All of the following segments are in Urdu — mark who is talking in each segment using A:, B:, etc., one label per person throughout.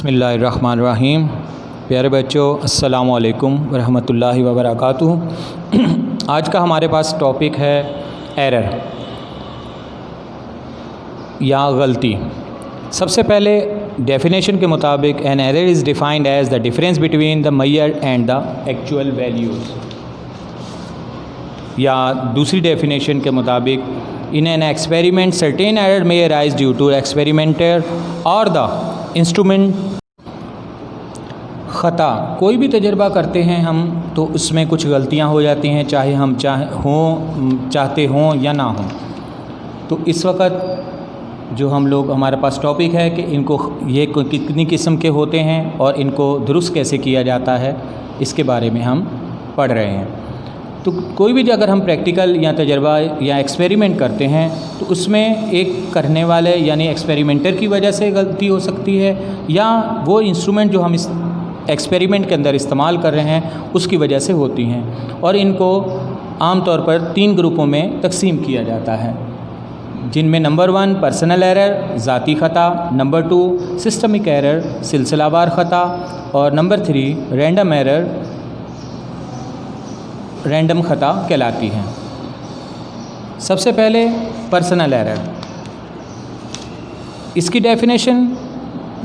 A: بسم اللہ الرحمن الرحیم۔ پیارے بچوں، السلام علیکم ورحمۃ اللہ وبرکاتہ۔ آج کا ہمارے پاس ٹاپک ہے ایرر یا غلطی۔ سب سے پہلے ڈیفینیشن کے مطابق an error is defined as the difference between the measure and the actual values, یا دوسری ڈیفینیشن کے مطابق in an experiment certain error may arise due to experimenter اور دا انسٹرومنٹ۔ خطا، کوئی بھی تجربہ کرتے ہیں ہم تو اس میں کچھ غلطیاں ہو جاتی ہیں، چاہے ہم چاہتے ہوں یا نہ ہوں۔ تو اس وقت جو ہم لوگ ہمارے پاس ٹاپک ہے کہ ان کو یہ کتنی قسم کے ہوتے ہیں اور ان کو درست کیسے کیا جاتا ہے، اس کے بارے میں ہم پڑھ رہے ہیں۔ تو کوئی بھی اگر ہم پریکٹیکل یا تجربہ یا ایکسپیریمنٹ کرتے ہیں تو اس میں ایک کرنے والے یعنی ایکسپیریمنٹر کی وجہ سے غلطی ہو سکتی ہے، یا وہ انسٹرومنٹ جو ہم اس ایکسپیریمنٹ کے اندر استعمال کر رہے ہیں اس کی وجہ سے ہوتی ہیں، اور ان کو عام طور پر 3 گروپوں میں تقسیم کیا جاتا ہے، جن میں نمبر 1 پرسنل ایرر ذاتی خطا، نمبر 2 سسٹمک ایرر سلسلہ وار خطا، اور نمبر 3 رینڈم ایرر رینڈم خطا کہلاتی ہیں۔ سب سے پہلے پرسنل ایرر، اس کی definition: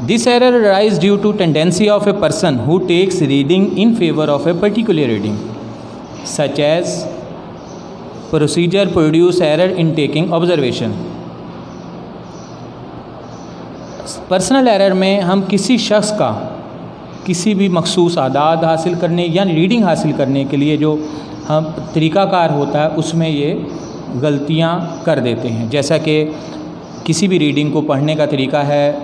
A: this error arise due to tendency of a person who takes reading in favour of a particular reading such as procedure produce error in taking observation. Personal error میں ہم کسی شخص کا کسی بھی مخصوص اعداد حاصل کرنے یا ریڈنگ حاصل کرنے کے لیے جو ہم طریقہ کار ہوتا ہے اس میں یہ غلطیاں کر دیتے ہیں، جیسا کہ کسی بھی ریڈنگ کو پڑھنے کا طریقہ ہے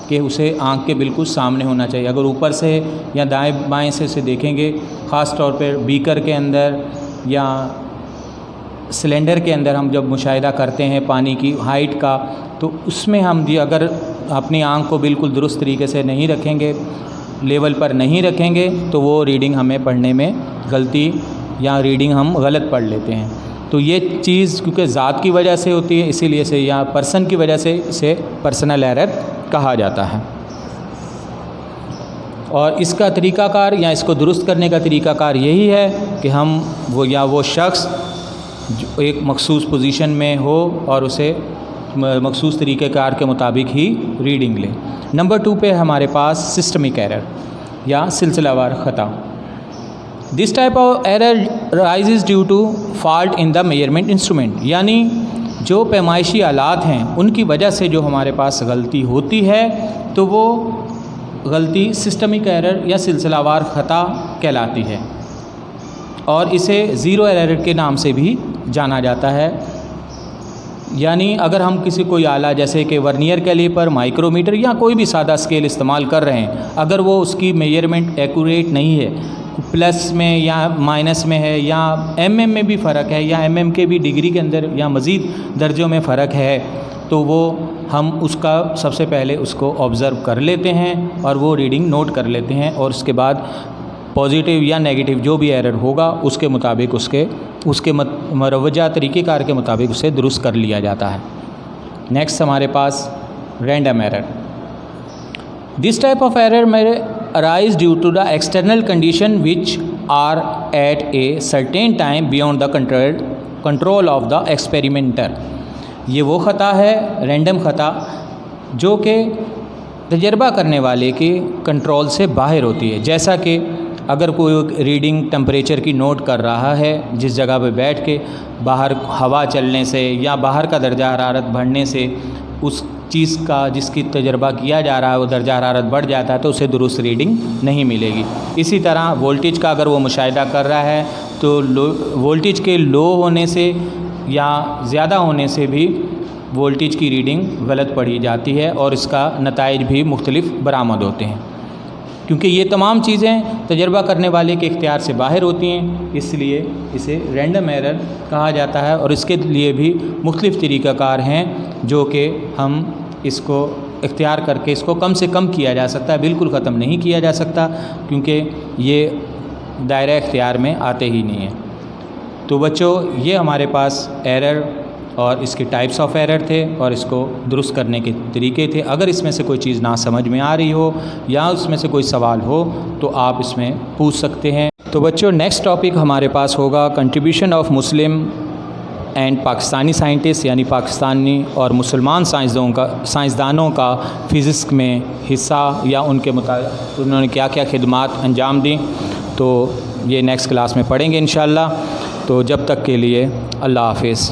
A: کہ اسے آنکھ کے بالکل سامنے ہونا چاہیے۔ اگر اوپر سے یا دائیں بائیں سے اسے دیکھیں گے، خاص طور پر بیکر کے اندر یا سلنڈر کے اندر ہم جب مشاہدہ کرتے ہیں پانی کی ہائٹ کا، تو اس میں ہم اگر اپنی آنکھ کو بالکل درست طریقے سے نہیں رکھیں گے، لیول پر نہیں رکھیں گے، تو وہ ریڈنگ ہمیں پڑھنے میں غلطی یا ریڈنگ ہم غلط پڑھ لیتے ہیں۔ تو یہ چیز کیونکہ ذات کی وجہ سے ہوتی ہے، اسی لیے سے یا پرسن کی وجہ سے اسے پرسنل ایرر کہا جاتا ہے۔ اور اس کا طریقہ کار یا اس کو درست کرنے کا طریقہ کار یہی ہے کہ ہم وہ شخص جو ایک مخصوص پوزیشن میں ہو اور اسے مخصوص طریقہ کار کے مطابق ہی ریڈنگ لیں۔ نمبر 2 پہ ہمارے پاس سسٹمک ایرر یا سلسلہ وار خطا۔ This type of error rises due to fault in the measurement instrument, یعنی جو پیمائشی آلات ہیں ان کی وجہ سے جو ہمارے پاس غلطی ہوتی ہے تو وہ غلطی سسٹمک ایرر یا سلسلہ وار خطا کہلاتی ہے، اور اسے زیرو ایرر کے نام سے بھی جانا جاتا ہے۔ یعنی اگر ہم کوئی آلہ جیسے کہ ورنیئر کیلیپر، مائکرومیٹر یا کوئی بھی سادہ اسکیل استعمال کر رہے ہیں، اگر وہ اس کی میئرمنٹ ایکوریٹ نہیں ہے، پلس میں یا مائنس میں ہے، یا ایم میں بھی فرق ہے، یا ایم کے بھی ڈگری کے اندر یا مزید درجوں میں فرق ہے، تو وہ ہم اس کا سب سے پہلے اس کو آبزرو کر لیتے ہیں اور وہ ریڈنگ نوٹ کر لیتے ہیں، اور اس کے بعد پازیٹیو یا نیگیٹو جو بھی ایرر ہوگا اس کے مطابق اس کے مروجہ طریقہ کار کے مطابق اسے درست کر لیا جاتا ہے۔ نیکسٹ ہمارے پاس random error. This type of error may arise due to the external condition which are at a certain time beyond the control of the experimenter۔ یہ وہ خطا ہے رینڈم خطا جو کہ تجربہ کرنے والے کے کنٹرول سے باہر ہوتی ہے، جیسا کہ اگر کوئی ریڈنگ ٹمپریچر کی نوٹ کر رہا ہے جس جگہ پہ بیٹھ کے، باہر ہوا چلنے سے یا باہر کا درجہ حرارت بڑھنے سے اس چیز کا جس کی تجربہ کیا جا رہا ہے وہ درجہ حرارت بڑھ جاتا ہے تو اسے درست ریڈنگ نہیں ملے گی۔ اسی طرح وولٹیج کا اگر وہ مشاہدہ کر رہا ہے تو وولٹیج کے لو ہونے سے یا زیادہ ہونے سے بھی وولٹیج کی ریڈنگ غلط پڑھی جاتی ہے، اور اس کا نتائج بھی مختلف برآمد ہوتے ہیں، کیونکہ یہ تمام چیزیں تجربہ کرنے والے کے اختیار سے باہر ہوتی ہیں، اس لیے اسے رینڈم ایرر کہا جاتا ہے، اور اس کے لیے بھی مختلف طریقہ کار ہیں جو کہ ہم اس کو اختیار کر کے اس کو کم سے کم کیا جا سکتا ہے، بالکل ختم نہیں کیا جا سکتا کیونکہ یہ دائرہ اختیار میں آتے ہی نہیں ہیں۔ تو بچوں، یہ ہمارے پاس ایرر اور اس کے ٹائپس آف ایرر تھے اور اس کو درست کرنے کے طریقے تھے. اگر اس میں سے کوئی چیز نہ سمجھ میں آ رہی ہو یا اس میں سے کوئی سوال ہو تو آپ اس میں پوچھ سکتے ہیں. تو بچوں نیکسٹ ٹاپک ہمارے پاس ہوگا contribution of Muslim and Pakistani scientist, یعنی پاکستانی اور مسلمان سائنسدانوں کا فزکس میں حصہ یا ان کے مطابق انہوں نے کیا کیا خدمات انجام دیں. تو یہ نیکسٹ کلاس میں پڑھیں گے انشاءاللہ. تو جب تک کے لیے اللہ حافظ.